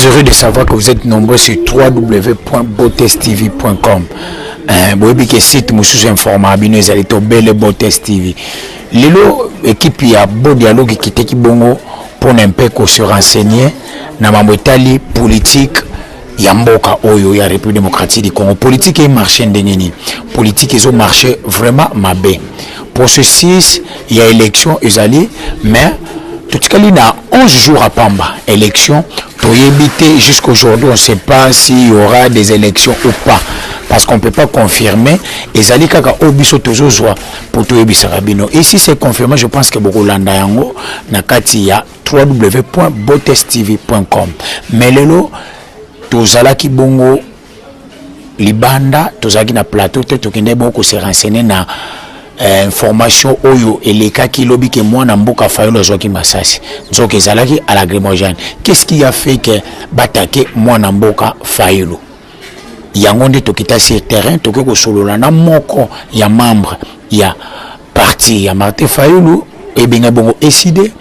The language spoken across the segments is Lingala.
heureux de savoir que vous êtes nombreux sur www.botestv.com. Vous avez que site monsieur informable nous allez tomber le Botest TV. Lelo équipe ya beau dialogue qui était bongo pour un peu se renseigner na mamotali politique ya mboka oyo ya République démocratique du Congo. Politique est marché ndengeni. Politique ils ont marché vraiment mabe. Processus il y a élection ezali mais tout ce qu'il y a 11 jours à Pamba élection pour éviter jusqu'aujourd'hui on ne sait pas s'il y aura des élections ou pas parce qu'on ne peut pas confirmer et zali kaka obiso toujours pour tout ebisa rabino et si c'est confirmé je pense que beaucoup landa yango na kati ya www.botestv.com mais lelo tozala ki bongo libanda tozala ki na plateau te tokende bongo se renseigner na information oyo eleka ki lobi ke mwana mboka Fayulu zoki masasi nzoke zalaki à la Grimogène. Qu'est-ce qui a fait que batake mwana mboka Fayulu yango nde tokita sur terrain tokeko solola na moko ya membre ya parti ya Martin Fayulu et benga bongo décidé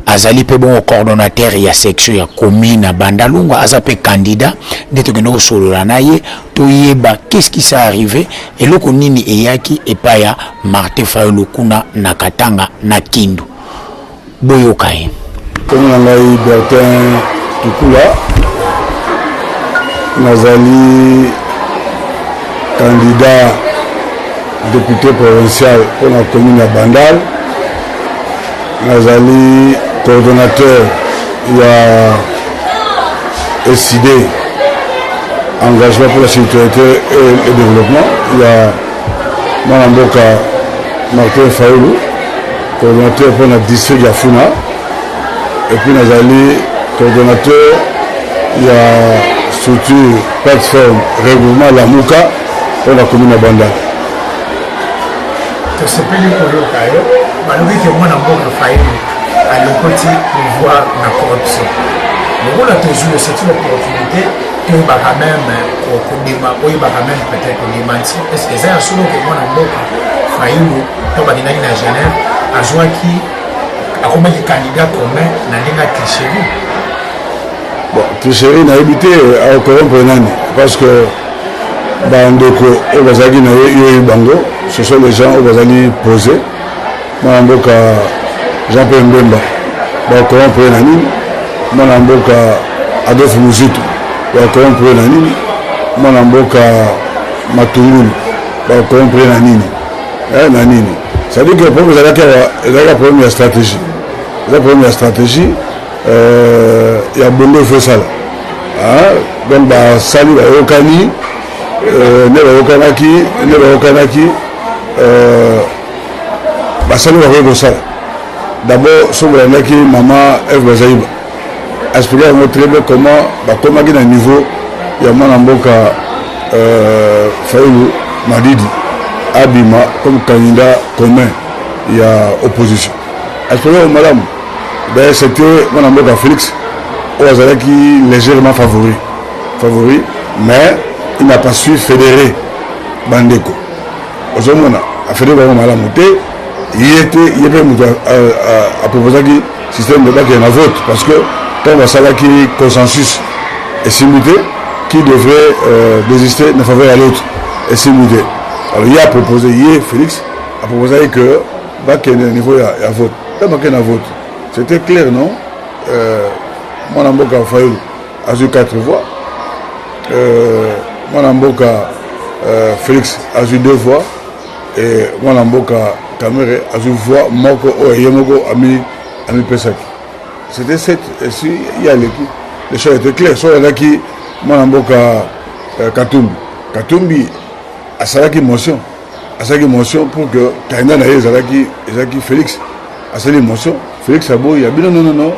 azali pe bon coordonnateur ya section ya commune à Bandalunga azape candidat nde tokendo solola na ye toyeba qu'est-ce qui s'est arrivé et loko nini eyaki epa ya Martin Fayulu kuna na Katanga na Kindu boyoka ye comme ngai Bertin Tukula nazali candidat député provincial pour la commune à Bandal nazali coordonnateur il y a SID engagement pour la sécurité et le développement il y a Mwanamboka Martin Fayulu coordonnateur pour le district de Funa et puis nazali coordonnateur il y a structure plateforme regroupement la Mouka pour la commune de Banda. Tu sais pas les colocayo, malgré que Mwanamboka Fayulu à l'opportunité pouvoir la corruption. Mais on a toujours c'est une opportunité que va quand même peut-être démentir. Est-ce que c'est un solo que Mwanamboka Fayulu quand va venir à Genève a joué qui a comme candidat commun dans la tricherie. Bon, tricherie n'a évité à corrompre nani parce que bandeko obazaki na yo bango ce sont les gens obazali posés Mwanamboka Jean-Pierre Mbemba corrompre nani Mwanamboka Adolphe Muzitu corrompre nani Mwanamboka Matungulu corrompre nani nani ça veut dire que le problème c'est la première stratégie il y a beaucoup de ça donc sali okani ne okanaki sali va ça d'abord sur qui maman Eve Bazaïba expliquer très bien comment qui na niveau il y a Mwanamboka Fayulu Madidi Abima comme candidat commun il y a opposition expliquer madame ben c'était Mwanamboka Félix qui légèrement favori mais il n'a pas su fédérer Bandeko aujourd'hui a fédéré malamu te il était à proposer qui système de bac en vote parce que quand on va savoir qui consensus est simulé qui devrait désister de faveur à l'autre est simulé alors il a proposé Félix a proposé que bac niveau à vote pas bac en vote c'était clair non Mwanamboka Fayulu a eu 4 voix Mwanamboka Félix a eu 2 voix et Mwanamboka Kamere a eu voix Moko Oyemoko Ami Pesaki. C'était 7 et si il y a l'équipe les choses étaient claires soit il y a qui Mwanamboka Katumbi a salaki motion pour que Kaina naye zalaki Félix a salaki motion Félix Abo il y a bien non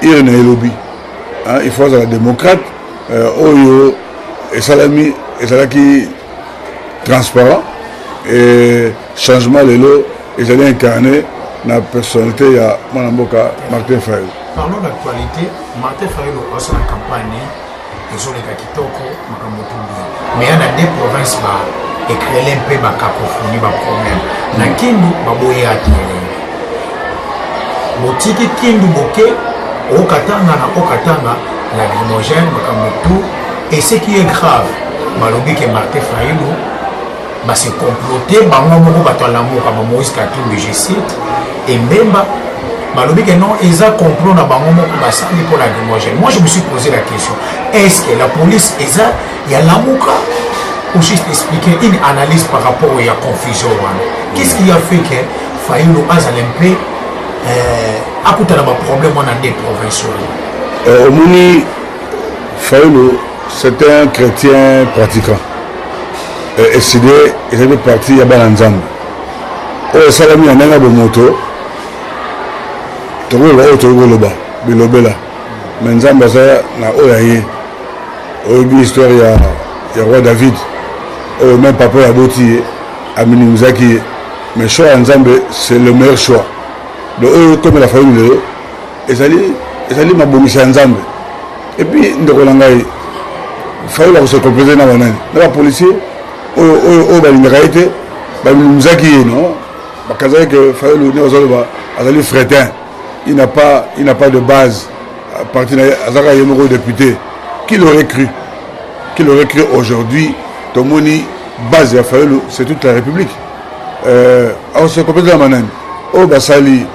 il y a un lobby il faut être démocrate Oyo et Salami et Salaki transparent et changement de l'eau et j'allais incarner la personnalité il y a Mwanamboka Martin Fayulu. Parlons d'actualité. Martin Fayulu a la campagne et sur les Kakitoko mais il y a des provinces qui créent un peu de cacophonie, de problème. Na Kindu baboya atire botiki Kindu boke okatanga lacrymogène, tout. Et ce qui est grave, Malobi que Martin Fayulu, c'est comploté, Moïse Katumbi, je cite, et même Malobi que non, ils ont complot pour lacrymogène. Moi, je me suis posé la question, est-ce que la police, il y a l'amour ou juste expliquer une analyse par rapport à la confusion? Qu'est-ce qui a fait que Fayulu a un peu de problème dans des provinces? Au Mouni, Fayulu, c'était un chrétien pratiquant. Et c'est il était parti à Balanzam. Au Salami, en a moto. Tu vois, tu vois le bas, Bilobela. Mais Nzamba, ça, na Oyaye. Au début, l'histoire, il y a roi David. Même papa a boti, Amini Mouzaki. Mais choix Nzambe, c'est le meilleur choix. Donc, eux, comme la famille, et ça dit, ma bomiche Nzambe. Et puis, Ndokolangaï, il fallait se compléter dans la policier. Au Balingaïte, Mouzaki, non? Parce que Fayulu Fretin, il n'a pas de base. À partir de député, qui l'aurait cru? Qui l'aurait cru aujourd'hui? Tomoni, base de Fayulu, c'est toute la République. On se complète la manane. Au Basali,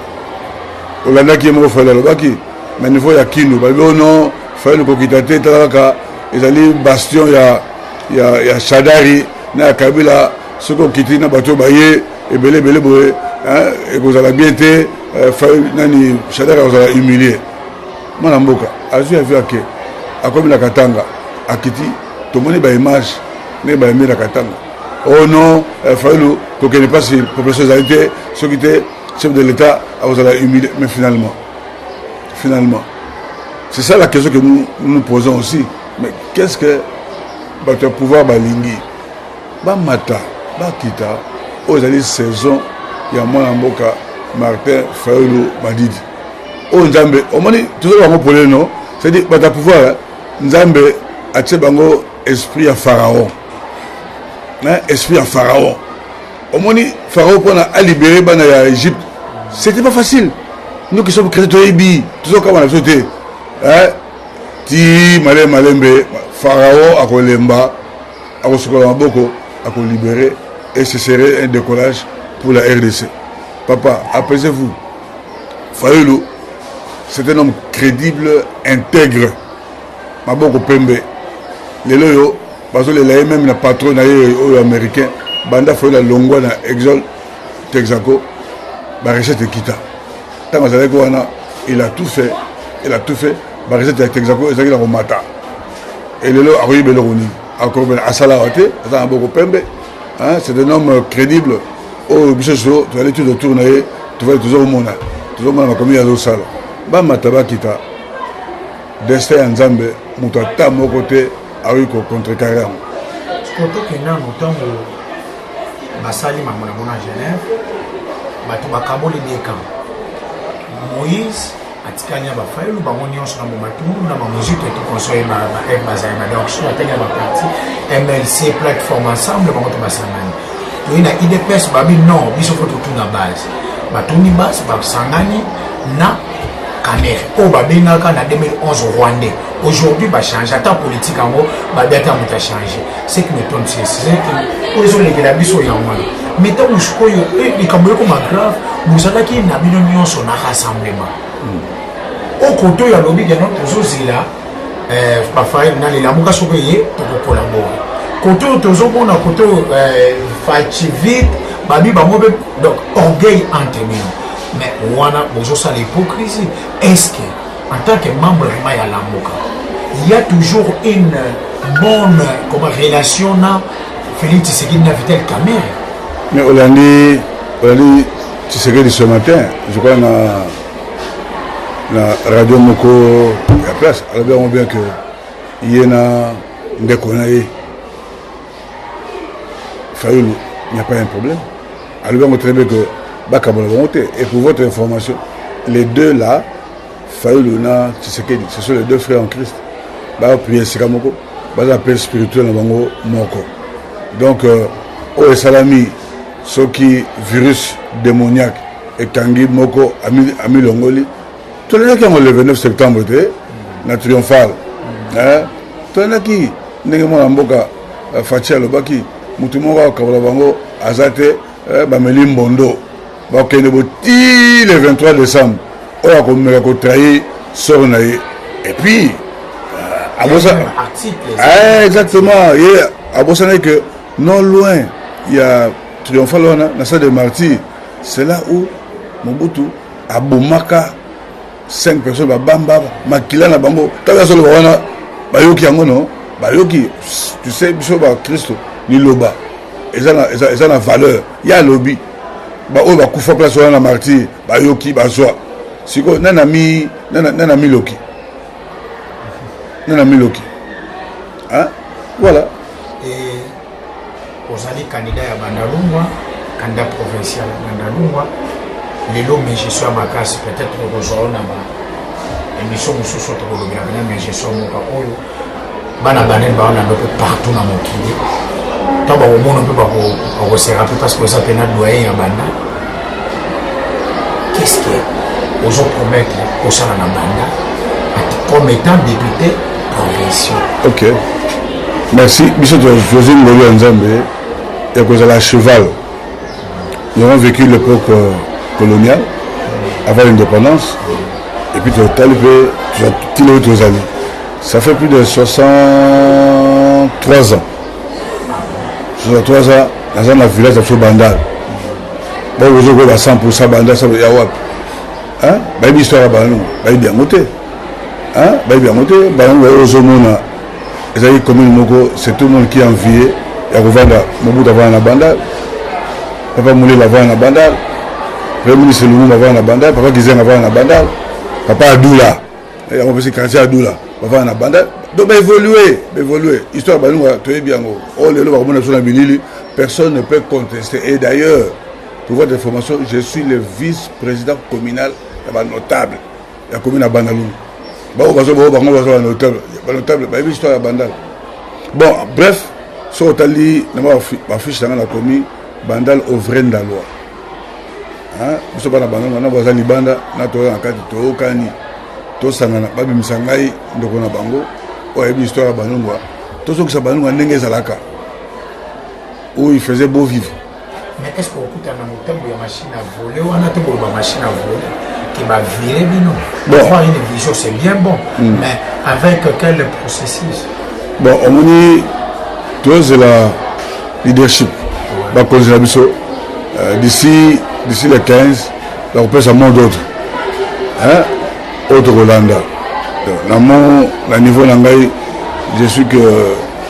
au Landa qui est mort, Fayulu, mais il faut y a Kino. Non, Fayulu Kokitate, Talaka, ils allaient bastion, il y a Chadari. Na Kabila, ce qu'on quitte na bateau baillé et belé boé, et vous allez bien été, nani Chadara vous allez humilier. Manamboka, azu a vu à qui, à comme la Katanga, à Kiti, tout le monde est image, n'est pas aimé la Katanga. Oh non, Fayulu, qu'on ne connaît pas si population été, ceux qui étaient chef de l'État, vous allez humilier, mais finalement, c'est ça la question que nous posons aussi. Mais qu'est-ce que votre pouvoir balingi? Mata, Bakita, aux années saison, il y a mon amboka, Martin Fayulu Madidi. Oh Nzambe, au moins, tout ça va pour les noms, c'est-à-dire, tu pouvoir, Nzambe a tchebango esprit à Pharaon. Esprit à Pharaon. Au moins, Pharaon, pour a libéré l'Égypte, c'était pas facile. Nous qui sommes chrétiens, tout ça comme on a sauté. Ti, Malembe, Pharaon, à Kolemba, à Kosokolamboko, à libérer, et ce serait un décollage pour la RDC. Papa, apaisez-vous. Fayulu, c'est un homme crédible, intègre. Maboko Pembe. Les loyaux, parce que les même le patron américain, Banda Fayulu la longwa na Exol, Texaco, la recette est quitta. Il a tout fait. La recette est Texaco, et il a remata. Et les loyaux a eu Beloroni. C'est un homme crédible. Oh, tu vas aller tout tourner, tu vas toujours au monde. Toujours au monde, comme il y a d'autres salles. Bamataba Kita, Destin Nzambe, Moutata, mon côté, a eu contre Karam. Ce que nous avons Basali, Mamona Genève, Batubakabo, les camps. Moïse, atikanya Fayulu bamoni sur la musique et tout conseil donc sur la télé partie MLC plateforme ensemble bango basangani to ina IDPS babi non biso faut tout na base batuni base basangani na Kamer o babengaka na 2011 Rwandais aujourd'hui ba changer ta politique ango ba data muta changer c'est que mettons c'est que pour les gens la biso ya moi mais tant que yo et comme grave nous allons qui na bino nyonso na rassemblement au côté il y a lobby qui est toujours là parfois il y a les lamuka soupeyés pour collaborer côté toujours bon à côté fativite babi bamobe donc orgueil entre nous mais on a besoin ça l'hypocrisie est-ce que en tant que membre de la lamuka il y a toujours une bonne relation na Félix Tshisekedi na Vital Kamerhe mais Olandi Tshisekedi ce matin je crois la radio Moko à place. Alors on bien que il y a des connaissances. Fayulu, il n'y a pas un problème. Alors on très bien que Baka volonté. Et pour votre information, les deux là, Fayulu na Tshisekedi, ce sont les deux frères en Christ. Bah prier Sikamoko, bah appel spirituel en Bango Moko. Donc au Salami, ce qui virus démoniaque et Tanguy Moko Ami Longoli. Tout le monde qui a le 29 septembre, na triomphal, toyandaki ndenge mwana mboka faci alobaki motu moko akabola bango aza te bameli mbondo bakende boti le 23 décembre oyo akomeka kotrahi sor na ye et puis exactement ye abosani que non loin il y a triomphal wana na salle de martyrs. C'est là où Mobutu abomaka 5 personnes babamba makila na bango tala solo wana bayoki yango no bayoki tu sais biso ba Christo ni loba eza na valeur ya lobi ba o ba kufa place wana na martyr bayoki bazwa siko nana mi loki hein voilà. Et aux années candidat ya Bandalungwa candidat provincial Bandalungwa lelo mais je suis à ma casse peut-être rejoindre na émission mususu to ko bina mais je suis mo ka oyo bana banen ba on a peu partout na mokili to ba o mono pe ba ko se rappeler parce que ça pena doyen ya banda qu'est-ce que aux autres promettre au sein na banda comme étant député provincial. OK. Merci. Monsieur José Ngolo Nzambe et que la cheval. Nous avons vécu l'époque coloniale avant l'indépendance et puis tu as les années. Ça fait plus de 63 ans. 63 ans dans un village de Bandal. Bon, vous avez 100% Bandal, ça veut dire quoi? Hein? Bah, l'histoire à Bandal, bah, bien monté. Hein? Bah, bien monté. Bandal, vous avez commune Moko, c'est tout le monde qui est envié. Il y a Mobutu avant la Bandal. Papa Moulé avant la Bandal. Le ministre Loumou avant la Bandal. Papa Gizeng avant la Bandal. Papa Adoula. Il y a un quartier Adoula avant la Bandal. Donc, évoluer. Histoire de Bandal, tu es bien. Personne ne peut contester. Et d'ailleurs, pour votre information, je suis le vice-président communal notable. La commune à Bandalou. Bon, bref, sur Otali, ma fiche dans la commune, Bandal au vrai de la loi. Hein? Nous sommes pas dans Bandal, nous sommes dans Banda, nous sommes dans Kati, nous sommes dans Sangana, nous sommes dans Bango, nous sommes histoire à Bandal, tous ceux qui sont Bandal, nous sommes dans où il faisait beau vivre. Mais est-ce qu'on écoute un thème de machine à voler ou un thème de machine à voler qui va virer, non? Bon. Avoir une vision, c'est bien bon, mais avec quel processus? Bon, on me dit, tout c'est la leadership. D'ici le 15, on peut ça monde d'autres. Hein? Autre Rolanda. Dans le niveau d'Angaï, je suis que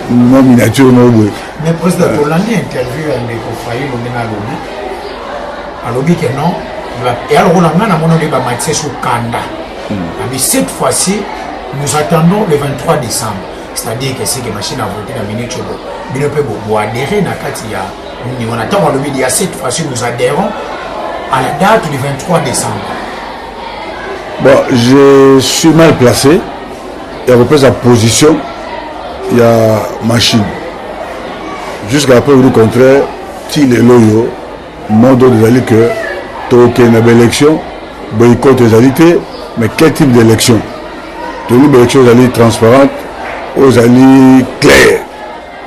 mon miniature non. Mais président Rolandi interview avec Faye à lobby que non. Et alors on a mon débat Mathieu sur Kanda. Mais cette fois-ci, nous attendons le 23 décembre. C'est-à-dire que c'est que machine à voter dans minute chobo. Bien peut adhérer dans Katia. On attend le midi à cette fois-ci nous adhérons à la date du 23 décembre. Bon, je suis mal placé. Il y a sa position. Il y a machine. Jusqu'à la preuve du contraire, il est loyal. Monde de aller que token une élection, boycott les alités, mais quel type d'élection? Tenue d'élection aux transparente, aux alliés clairs,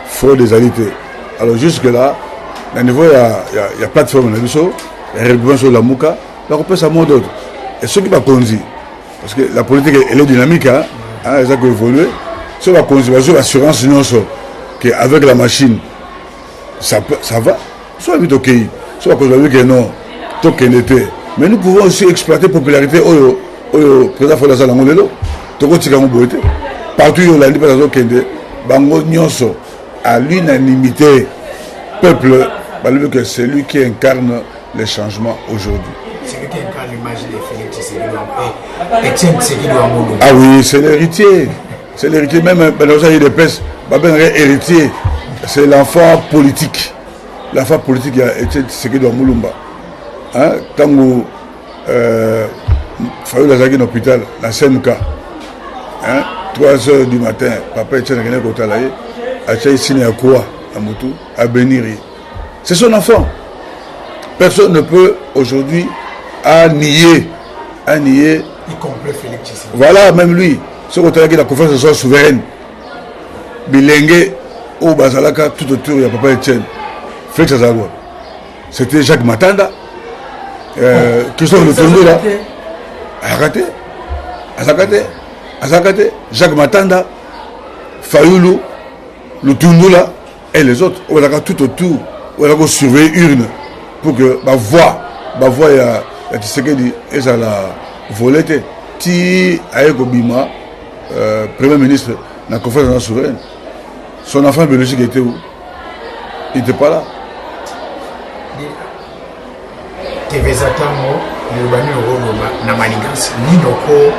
faux des alités. Alors jusque là, à niveau il y a plateforme il y a règlement sur la Mouka, là on peut ça monde d'autre. Et ceux qui va conduire, parce que la politique elle est dynamique, hein, elle a évolué. Ceux qui va conduire, l'assurance non qu'avec la machine, ça va. Soit vite ok, soit qu'on que non, tant qu'elle était. Mais nous pouvons aussi exploiter la popularité au président Fola Langolelo. Partout où l'année passée, Bango Nyonso, à l'unanimité, peuple, que c'est lui qui incarne les changements aujourd'hui. C'est lui qui incarne l'image de Félix Tshisekedi. Etienne Tshisekedi Amoulou. Ah oui, c'est l'héritier. C'est l'héritier, même dans les dépêches, héritier. C'est l'enfant politique. L'enfant politique, il y a Etienne Tshisekedi Amoulou. Hein, quand vous faites la hôpital, la CMK, hein, 3h du matin, papa Etienne René Kotalaye, a signé à quoi à Moutou, à Beniri. C'est son enfant. Personne ne peut aujourd'hui nier. Y compris Félix Tshisekedi. Voilà, même lui. Ce côté la conférence soit souveraine. Bilingue au Bazalaka tout autour, il y a Papa Etienne. Félix Azaloua. C'était Jacques Matanda. Christophe Lutondo là. Azakate. Jacques Matanda. Fayoulou. Lutondo là. Et les autres. On a tout autour. On a surveiller urne. Pour que ma voix il y a Tshisekedi et ça la volette. Ti Ayeko Bima, Premier ministre, dans la conférence souveraine. Son enfant biologique était où? Il n'était pas là. Tevezatango, le bani na manigance, ni noko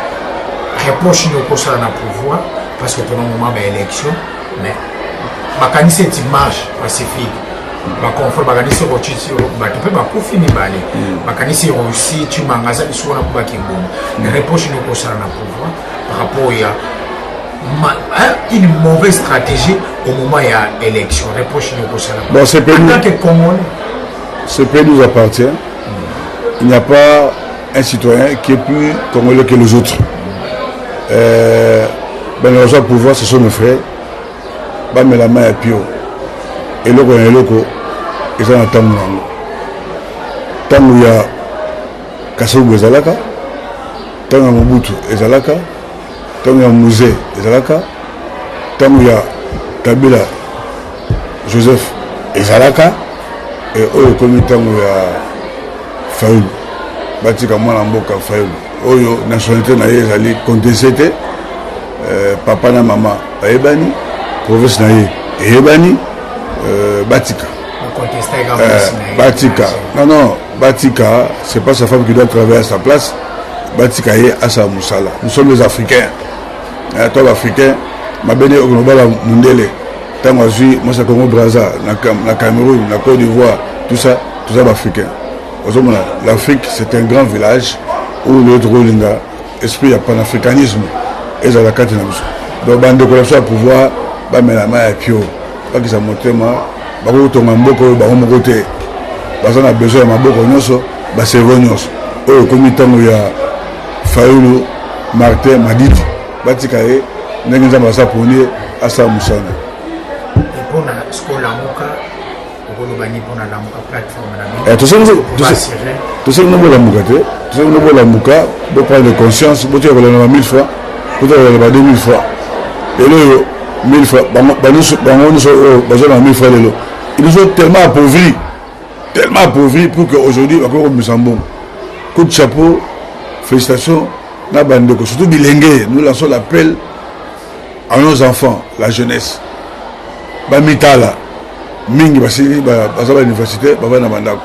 reproche noko ça na pouvoir parce que pendant le moment d'élection, mais bakani cette image pacifique. Bakonfort bakanisi rochiti bato pe bakufini bale bakanisi aussi tu mangaza isona kuba kingomo mais reproche nous pour ça na pouvoir par rapport à une mauvaise stratégie au moment il y a élection reproche nous pour ça bon ce pays nous appartient. Il n'y a pas un citoyen qui est plus congolais que les autres. Les gens pouvoir ce sont nos frères mais la main est pure et loko ils ont un temps il y a Kassou Ezalaka, tant il y a Mobutu Ezalaka, tant il y a Musée Ezalaka, tant il y a Kabila Joseph Ezalaka, et au comité tant il y a Fayoul, Batika Mwanamboka Fayoul, Oyo nationalité na Ezali contesté, papa na maman Ebani, province na Ebani, Batika. Batika. Non, Batika, c'est pas sa femme qui doit travailler à sa place. Batika est à sa moussala. Nous sommes les Africains. Toi, Africain, ma belle au global Mundele. Tant moi, je Congo Brazza, la Cameroun, la Côte d'Ivoire, tout ça Africain. L'Afrique, c'est un grand village où l'autre Rolinga, esprit à panafricanisme, et à la carte. Donc, bande de collection à pouvoir, mais la main est pure. Pas que ça monte, moi. Bakotonga mboko bakomokote bazana besoin ya maboko nyonso baservo nyonso oyo komi ntango ya Fayoulou Martin Madidi batika ye ndenge nzambe asaponi asa musana mpona skolamuka okolobani mpona lamuka plateforme tosengino bolamuka te tosengino bolamuka boprendre conscience botika kolanda ba 1000 francs botika kolanda ba 2000 francs lelo oyo 1000 francs bango nyonso oyo bazona 1000 francs lelo. Ils nous ont tellement appauvris pour qu'aujourd'hui, encore comme Moussambon, coup de chapeau, félicitations, surtout bilingue, nous lançons l'appel à nos enfants, la jeunesse. Bamitala, Mingi, Basili, Bazaba l'université, Baba Nabandako.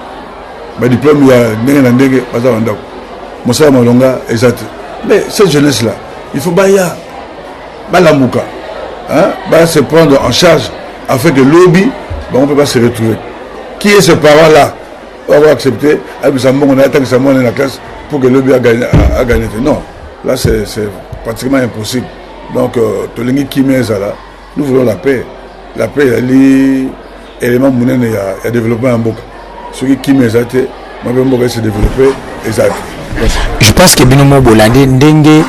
Diplôme, il y a Ndenge, Bazaba Nabandako. Moussa Malonga, exact. Mais cette jeunesse-là, il faut Baya, Balamouka, se prendre en charge afin que lobby. On ne peut pas se retrouver. Qui est ce parent-là? On va accepter. On a attendu dans la classe pour que le but a gagné. Non, là c'est pratiquement impossible. Donc, nous voulons la paix. La paix, elle est l'élément monnaie, il y a développé un boc. Ce qui m'est été, moi, je vais se développer. Exact. Je pense que Binomo Bolande, Ndenge,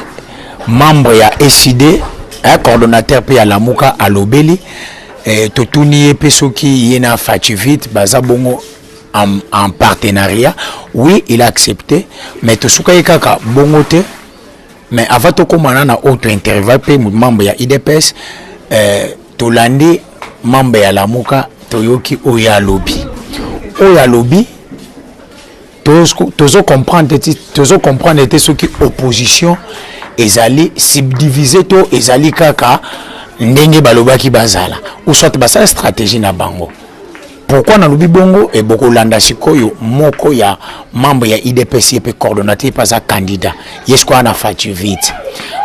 membre de SID, coordonnateur à Lamuka à Lobeli. Totuni Pesoki Yena Fachivit Bazabongo en partenariat. Oui, il a accepté, mais Tosuka Kaka Bongote. Mais avant de commencer à auto-interview, membre de IDPS, Tolandi, membre de Lamuka, Toyoki Oya Lobby. Oya Lobby, Tozo comprendre ce qui opposition, ezali subdivisé to ezali kaka. Ndenge balobaki bazala ou soit basala stratégie na bango. Pourquoi na lobi bongo et beaucoup landa sikoyo moko ya membre ya IDPS pe coordonnateur pas candidat yesko na fati vite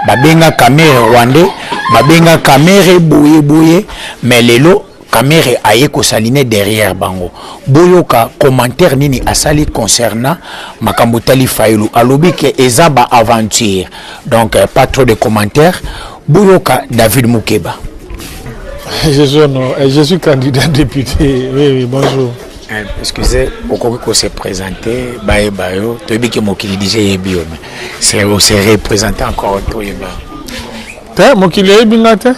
babenga caméra rwandais babenga caméra boye mais lelo caméra aye ko saline derrière bango boyoka commentaire nini asali concernant makambo tali Fayoulou alobi ke ezaba aventure donc pas trop de commentaires. Boyoka David Moukeba. Je suis candidat député. Oui, bonjour. Excusez, au cas où s'est présenté, Bayo, tu as dit que mon qui disait c'est représenté encore tout. te mokili ebinga te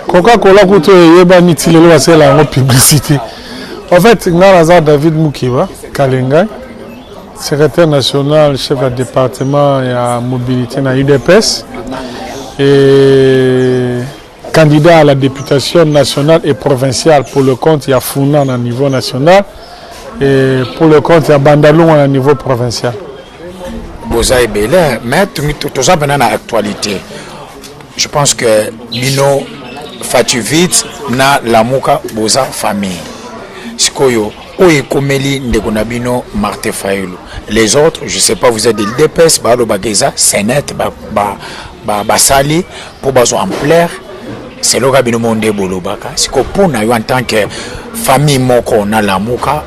Coca-Cola kuto yeba nitilelo basela en publicité. En fait, ngana David Mukiba Kalenga, secrétaire national, chef de département et à mobilité dans UDPS et candidat à la députation nationale et provinciale pour le compte il y a Founan au niveau national et pour le compte il y a Bandalou au niveau provincial. Boza et Bélé, mais tout ça pendant l'actualité. Je pense que Bino Fatu vite na Lamuka Boza famille. Sikoyo, Oye Komeli Ndegonabino Martin Fayulu. Les autres, je ne sais pas, vous êtes de l'IDPS, Balo Bageza, Sénète, Basali, pour Bazo Amplaire, c'est le Gabino Monde Bolobaka. Siko pour nous en tant que famille Moko na Lamuka,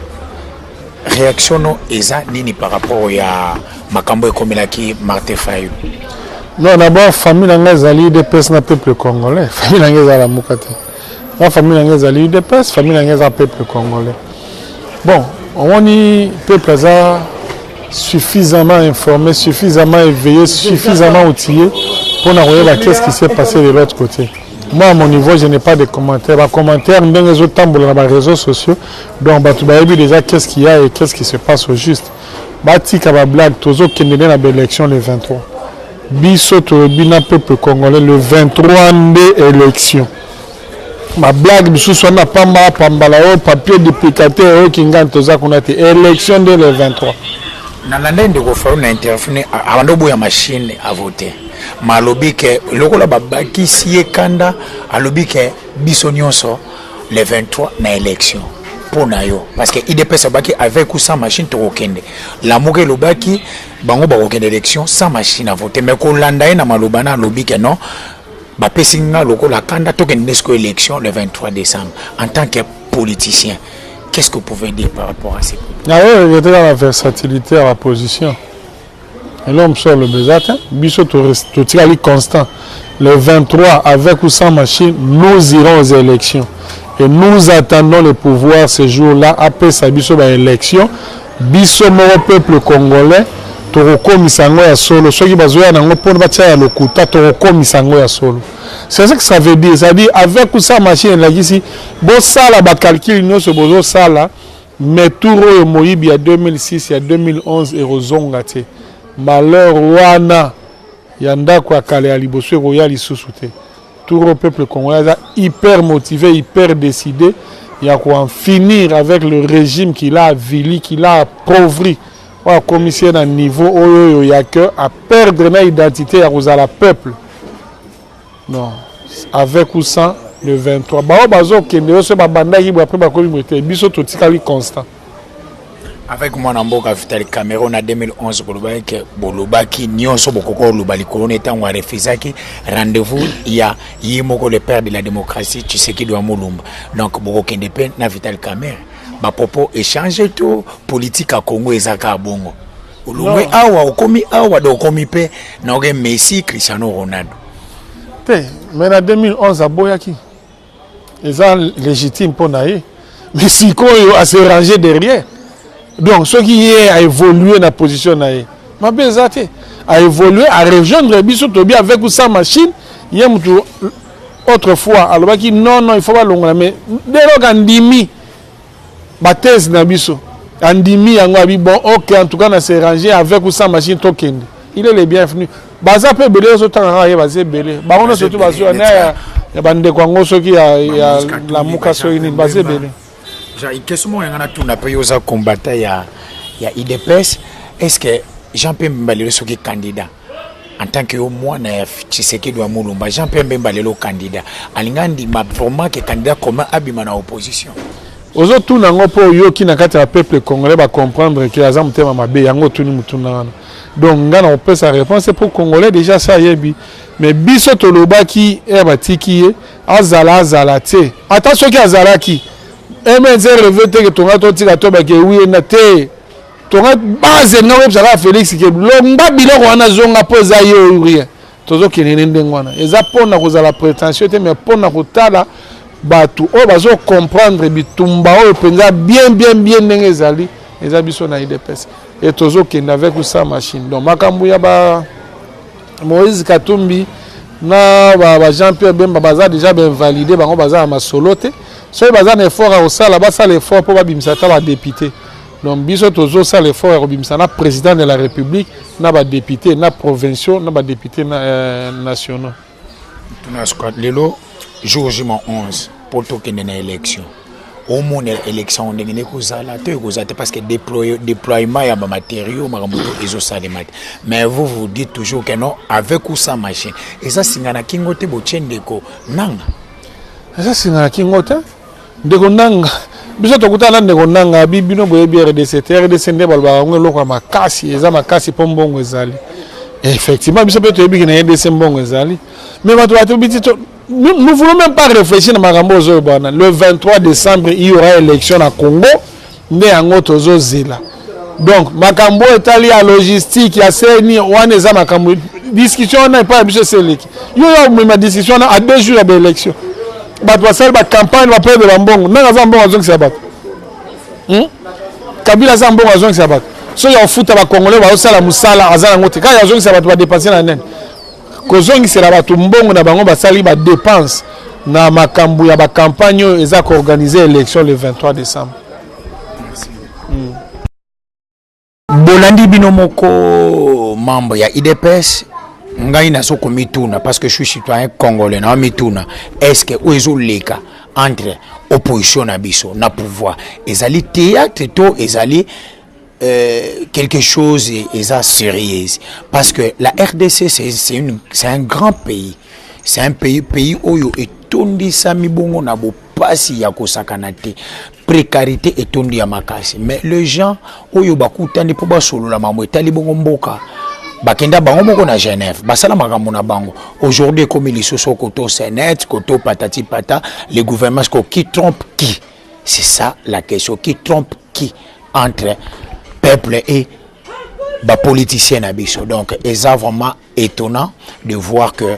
réaction eza nini par rapport à Makambo et Komelaki Martin Fayulu. Non, d'abord, famille Nangazali de peuple na peuple congolais. Famille Nangazala Mukate. La famille Nangazali de peuple, famille Nangazala peuple congolais. Bon, on dit peuple suffisamment informé, suffisamment éveillé, suffisamment outillé pour nous voir qu'est-ce qui s'est passé de l'autre côté. Moi, à mon niveau, je n'ai pas de commentaires. Les commentaires, dans les autres temps, dans les réseaux sociaux, donc, tu vas déjà qu'est-ce qu'il y a et qu'est-ce qui se passe au juste. Bati Kabablag, Tozo Kendene na l'élection le 23. Biso Torobina peuple congolais le 23 de élection. Ma blague, biso soit pamba pambalao papier duplicateur qui gagne Toza Konate élection de le 23. Na l'année de refaire une intervention avant de bouger machine à voter. Malobi que le kola babaki siye kanda alobi que biso nyonso le 23 na élection. Pour nayo parce que IDPS abaki avec ou sans machine tokende la moke lobaki bango ba kokende élection sans machine à voter mais ko landa na malobana lobi que non ba pesinga lokola kanda tokende nesko élection le 23 décembre en tant que politicien qu'est-ce que vous pouvez dire par rapport à ça? Il était dans la versatilité à la position et l'homme sort le besatin biso to tirali constant le 23 avec ou sans machine nous irons aux élections. Et nous attendons le pouvoir ce jour-là, après sa élection. Biso mon peuple congolais, Toroko Misango ya solo. Ceux qui bazoya nango pour batia ya lokuta, Toroko Misango ya solo. C'est ça que ça veut dire. Ça veut dire avec ou sans machine là ici, bon ça là, ba calcul nous ce bozo ça là, mais tout le Moïbi il y a 2006, il y a 2011 et Rozongate. Malheur wana yanda kwa kale aliboso royal isusute. Tout le peuple congolais est hyper motivé, hyper décidé. Il y a quoi en finir avec le régime qu'il a avili, qu'il a appauvri. La commission à niveau où il y a que à perdre l'identité à la peuple. Non, avec ou sans le 23. Constant. Avec moi Namboka Vital Cameroun en 2011 Bolobaki Nyonso Bokoko Lubali Kolone étant ou refusaki rendez-vous il y a Yimoko le père de la démocratie Tshisekedi doit Mulumba donc Boko Kendepe na Vital Cameroun ba popo échanger tout politique à Congo et Zaka Bongo Ulumwe awa okomi awa do komi pe na oge Messi Cristiano Ronaldo mais en 2011 à Boyaki ils sont légitimes pour naïe mais si quoi à se ranger derrière. Donc, ce qui est à évoluer dans la position, à évoluer, à rejoindre Bissot avec ou sans machine, il y a autrefois, alors qu'il non, il faut pas l'ongler, mais dès l'organdimi, ma thèse na Bissot, andimi, bon, ok, en tout cas, on s'est rangé avec ou sans machine, token. Il est le bienvenu. Baza peut belé, ce temps, il va se belé. Baron, surtout, parce qu'il y a des Congo, ceux qui a la mouka, ceux qui va se belé. Qu'est-ce que tu as payé aux combattants il y a IDPS? Est-ce que Jean-Pierre Mbembalelo est candidat en tant que moi Tshisekedi doit Mulumba Jean-Pierre Mbembalelo candidat alingandi ma vraiment que candidat comment abima na opposition aux autres nango po yo ki na kati ya peuple congolais va comprendre que azam tema mabe yango tuni mutuna donc ngana on peut sa réponse pour congolais déjà ça yebi mais biso tolobaki e batiki azala te attention ki azala ki MNZ revete que ton gâteau tire à toi que oui na te ton base na web ça Félix que lomba biloko wana zonga poza yo rien tozo kenene ndengwana eza pona ko za la prétention te mais pona ko tala batu o bazo comprendre bitumba o penza bien ndenge ezali eza biso na IDPS et tozo kenda avec sa machine donc makambu ya ba Moïse Katumbi na ba Jean-Pierre Bemba baza déjà bien validé bango baza ma soloté so baza un effort à osala ba ça l'effort pour ba bimisa ta ba député donc biso tozo ça l'effort à bimisa na président de la République na ba député na provinciaux na ba député nationaux tuna squad lelo jour J-11 pour token na élection au monde élection ndenge kozala te kozate parce que déploiement ya ba matériaux makambuto ezo salema mais vous dites toujours que non avec ou sans machine et ça singana kingote bo chendeko nanga ça singana kingote ndeko nanga biso tokutana ndeko nanga bibino boye RDC nde balba ngelo makasi eza makasi pombongo ezali effectivement biso peut toyebi na RDC mbongo ezali mais bato batobiti nous voulons même pas réfléchir à Marambozo. Le 23 décembre, il y aura élection à Congo, mais en autre zéla. Donc, Makambo est allé à logistique, il y a CNI, on a Makambo. Discussion n'est pas habituée sur l'équipe. Il y a une discussion à 2 jours de l'élection. La campagne va perdre la bonne. Non, la bonne raison que ça bat. Kabila a une bonne raison que ça bat. Si il y a un foot à Congolais, il y a un moussala, il y a un autre. Quand il y a une raison que ça va dépasser la naine. Kozongi sera batu mbongo na bango basali ba dépense na makambu ya ba campagne eza ko organiser élection le 23 décembre. Merci. Bolandi binomoko membre ya IDPS ngai na soko mituna parce que je suis citoyen congolais na mituna est-ce que ozo leka entre opposition na biso na pouvoir ezali théâtre to ezali quelque chose est sérieuse parce que la RDC c'est un grand pays, c'est un pays où et tondi sami bongo na bo pasi ya kosakana te précarité et tondi ya makasi mais les gens oyo bakutani po ba solo la mambo etali bongo mboka bakenda bango moko na Genève basala makambo na bango aujourd'hui comme les soso koto Sénat koto patati pata les gouvernements qui trompent qui c'est ça la question qui trompe qui entre peuple et les politiciens abisso. Donc, c'est vraiment étonnant de voir que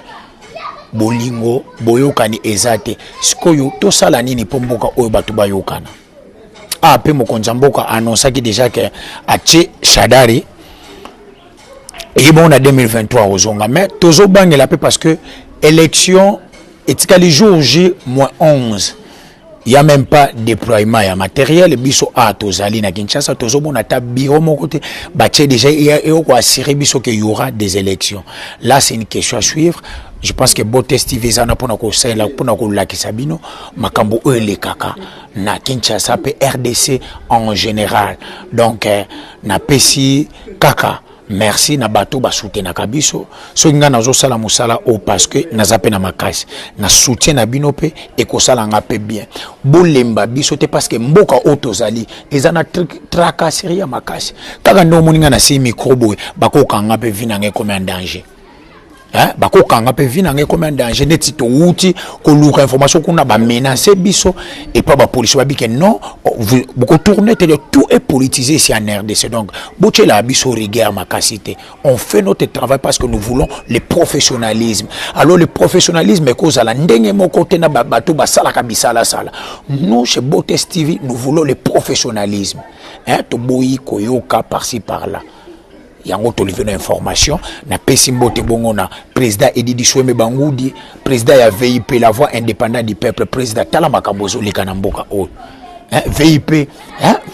Bolingo, Boyokani, Ezate, Skoyo, tout ça, la nini pomboka Oyobatuba Yokana. Ah, peu mon konzamboka annonce déjà que Ache Shadari, et bon, on a 2023 aux Zonga, mais Tozo Bang est la paix parce que élection, et le jour J-11. Il n'y a même pas de déploiement de matériel. Biso a tozali na Kinshasa, tozobo na ta bureau mon côté. Baché déjà il y a assuré biso qu'il y aura des élections. Là c'est une question à suivre. Je pense que Bote Steve Zana pour ko sela pour ko la Kisabino, makambo le kaka na Kinshasa pe RDC en général. Donc na pesi kaka merci na bato ba soutien kabiso so nga nazo sala musala o parce que nazape na makasi na soutien na binope et ko sala ngape bien bolemba biso te parce que mboka otozali ezana tracasserie ya makasi kaka ndo moninga na si microbo bako kanga pe vinange comme un danger. Bako kanga pe vinange comme un danger neti to outi ko luka information kuna ba menacer biso et pas ba police ba bike non beaucoup tourner tout est politisé ici en RDC donc boche la biso rigueur makasité on fait notre travail parce que nous voulons le professionnalisme alors le professionnalisme est cause à la ndenge mo côté na bato ba sala kabisa la sala nous chez Botes TV nous voulons le professionnalisme to boyi koyoka par-ci par-là. Yango to livrer information na pesimbo te bongo na président Edidi Soueme Bangoudi président ya VIP la voix indépendante du peuple président Tala Makambozo le kanamboka o VIP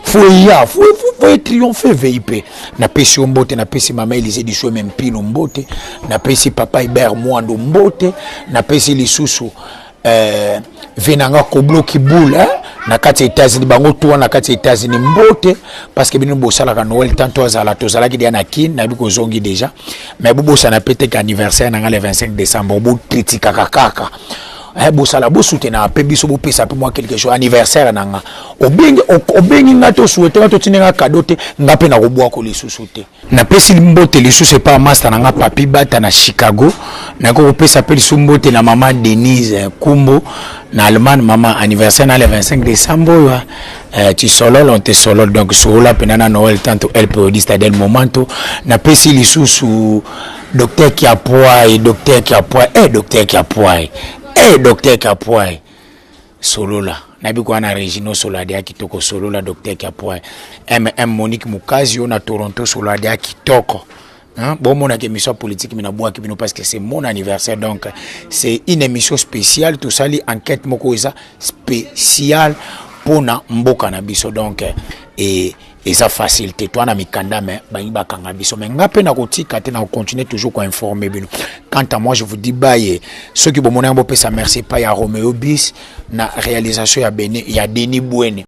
faut triompher VIP na pesi mbote na pesi mama Elise di Soueme Mpilo mbote na pesi papa Hubert Mwando mbote na pesi lisusu venanga koblo kibula na kati États-Unis bango to na kati États-Unis mbote parce que bino bosala ka Noël tanto azala to zala ki dia na kin na biko zongi déjà mais bobo sana pété anniversaire na le 25 décembre bo critique kaka bosala bo soutenir pe biso bo pesa pe moi quelque chose anniversaire nanga obengi ngato souhaiter to tinenga cadeau te ngape na robwa ko lisusu te na pesi mbote lisusu c'est pas master nanga papi bata na Chicago na ko pesa pe lisusu mbote na maman Denise Kumbo na Allemagne maman anniversaire na le 25 décembre tu solo on te solo donc sur la penana Noël tanto elle peut stade momento na pesi lisusu docteur qui appoie docteur Kapoy Solola nabi kwa na Regino Solade ya kitoko Solola docteur Kapoy MM Monique Mukazi na Toronto Solade ya kitoko Bon, mon émission politique, parce que c'est mon anniversaire, donc c'est une émission spéciale, tout ça, l'enquête spéciale pour Mboka na biso, donc et ça facilite toi na mikanda mais ba kanga biso mais ngape na kotika te na continuer toujours ko informer bino. Quant à moi je vous dis baye ceux qui bon mon ça merci pas ya Roméo Bis na réalisation ya Denis Bouene.